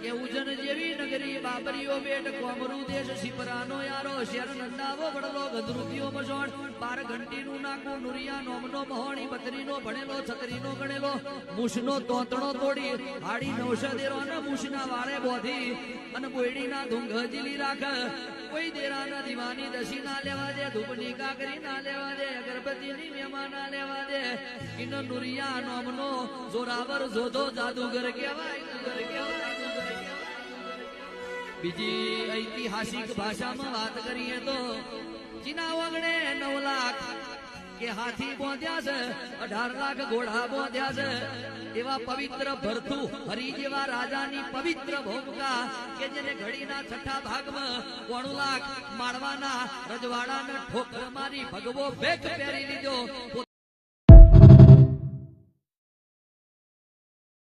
કે ઉજન જેવી નગરી બાબરીઓ બેટ કોમરૂ દેશ શિપરાનો યારો શેર નંદાવો વડલો ગધરૂપિયો મસોણ 12 ઘંટીનું નાકું નુરિયા નોમનો મહોણી બત્રીનો ભણેલો છત્રીનો ગણેલો મૂછનો તોતણો તોડી હાડી 900 ને મૂછના વાળે બોધી અને બોયડીના ધૂંઘ જીલી રાખ કોઈ દેરાના દીવાની દસી ના લેવા દે ધૂપની કાકરી ના લેવા દે અગરબત્તીની મહેમાન ના લેવા દે ઇનો નુરિયા નોમનો જોરાવર જોધો જાદુગર કહેવાય બીજી ઐતિહાસિક ભાષામાં વાત કરીએ તો ચીના વગણે 9 લાખ કે હાથી બોધ્યા છે 18 લાખ ઘોડા બોધ્યા છે એવા પવિત્ર ભરથુ હરી જેવા રાજાની પવિત્ર ભૂમિકા કે જેને ઘડીના છઠ્ઠા ભાગમાં 9 લાખ માળવાના રજવાડાને ઠોકર મારી ભગવો ભેખ પહેરી લીધો